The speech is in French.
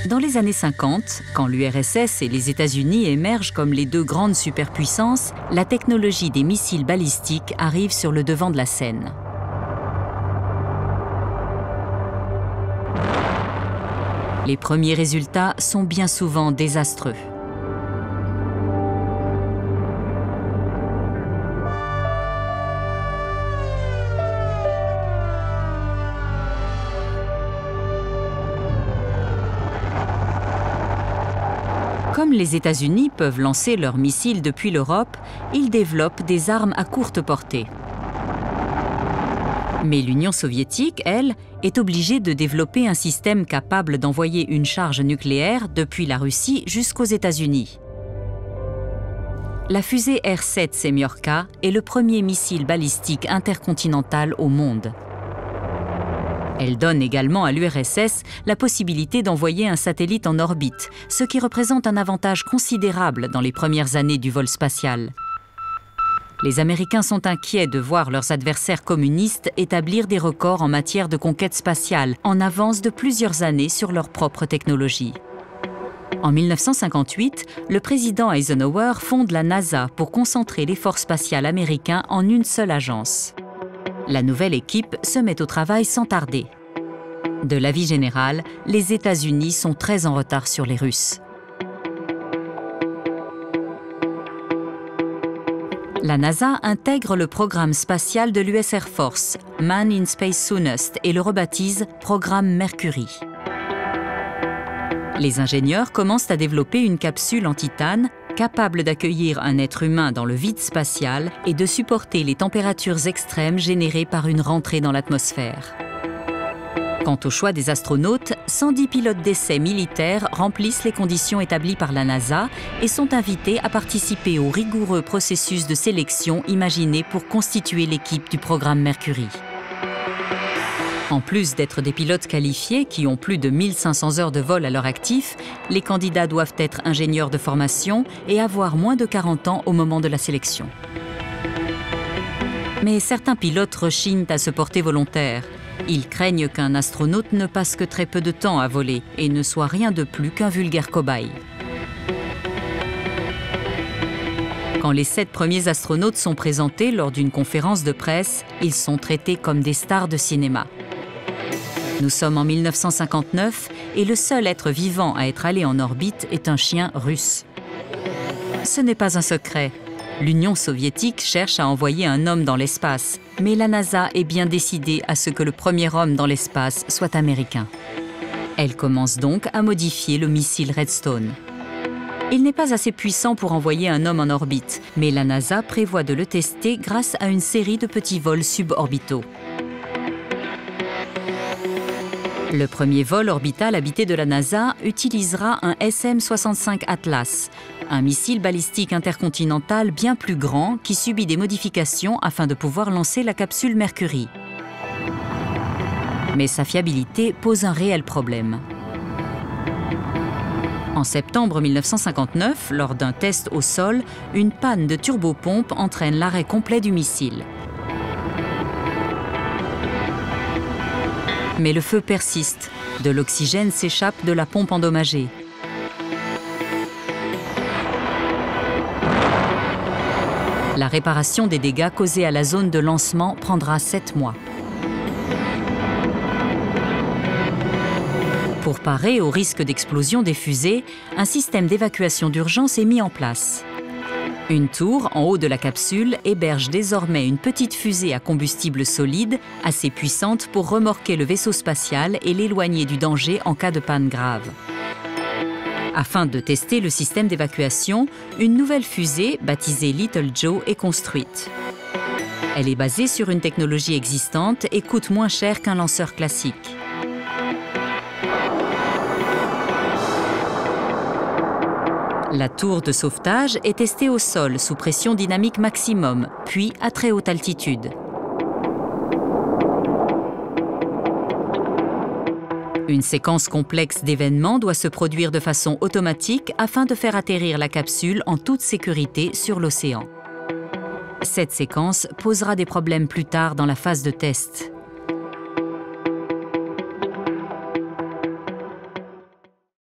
Dans les années 50, quand l'URSS et les États-Unis émergent comme les deux grandes superpuissances, la technologie des missiles balistiques arrive sur le devant de la scène. Les premiers résultats sont bien souvent désastreux. Comme les États-Unis peuvent lancer leurs missiles depuis l'Europe, ils développent des armes à courte portée. Mais l'Union soviétique, elle, est obligée de développer un système capable d'envoyer une charge nucléaire depuis la Russie jusqu'aux États-Unis. La fusée R-7 Semyorka est le premier missile balistique intercontinental au monde. Elle donne également à l'URSS la possibilité d'envoyer un satellite en orbite, ce qui représente un avantage considérable dans les premières années du vol spatial. Les Américains sont inquiets de voir leurs adversaires communistes établir des records en matière de conquête spatiale, en avance de plusieurs années sur leur propre technologie. En 1958, le président Eisenhower fonde la NASA pour concentrer l'effort spatial américain en une seule agence. La nouvelle équipe se met au travail sans tarder. De l'avis général, les États-Unis sont très en retard sur les Russes. La NASA intègre le programme spatial de l'US Air Force, Man in Space Soonest, et le rebaptise Programme Mercury. Les ingénieurs commencent à développer une capsule en titane capable d'accueillir un être humain dans le vide spatial et de supporter les températures extrêmes générées par une rentrée dans l'atmosphère. Quant au choix des astronautes, 110 pilotes d'essai militaires remplissent les conditions établies par la NASA et sont invités à participer au rigoureux processus de sélection imaginé pour constituer l'équipe du programme Mercury. En plus d'être des pilotes qualifiés qui ont plus de 1500 heures de vol à leur actif, les candidats doivent être ingénieurs de formation et avoir moins de 40 ans au moment de la sélection. Mais certains pilotes rechignent à se porter volontaires. Ils craignent qu'un astronaute ne passe que très peu de temps à voler et ne soit rien de plus qu'un vulgaire cobaye. Quand les 7 premiers astronautes sont présentés lors d'une conférence de presse, ils sont traités comme des stars de cinéma. Nous sommes en 1959 et le seul être vivant à être allé en orbite est un chien russe. Ce n'est pas un secret. L'Union soviétique cherche à envoyer un homme dans l'espace, mais la NASA est bien décidée à ce que le premier homme dans l'espace soit américain. Elle commence donc à modifier le missile Redstone. Il n'est pas assez puissant pour envoyer un homme en orbite, mais la NASA prévoit de le tester grâce à une série de petits vols suborbitaux. Le premier vol orbital habité de la NASA utilisera un SM-65 Atlas, un missile balistique intercontinental bien plus grand qui subit des modifications afin de pouvoir lancer la capsule Mercury. Mais sa fiabilité pose un réel problème. En septembre 1959, lors d'un test au sol, une panne de turbopompe entraîne l'arrêt complet du missile. Mais le feu persiste. De l'oxygène s'échappe de la pompe endommagée. La réparation des dégâts causés à la zone de lancement prendra 7 mois. Pour parer au risque d'explosion des fusées, un système d'évacuation d'urgence est mis en place. Une tour en haut de la capsule héberge désormais une petite fusée à combustible solide, assez puissante pour remorquer le vaisseau spatial et l'éloigner du danger en cas de panne grave. Afin de tester le système d'évacuation, une nouvelle fusée, baptisée Little Joe, est construite. Elle est basée sur une technologie existante et coûte moins cher qu'un lanceur classique. La tour de sauvetage est testée au sol sous pression dynamique maximum, puis à très haute altitude. Une séquence complexe d'événements doit se produire de façon automatique afin de faire atterrir la capsule en toute sécurité sur l'océan. Cette séquence posera des problèmes plus tard dans la phase de test.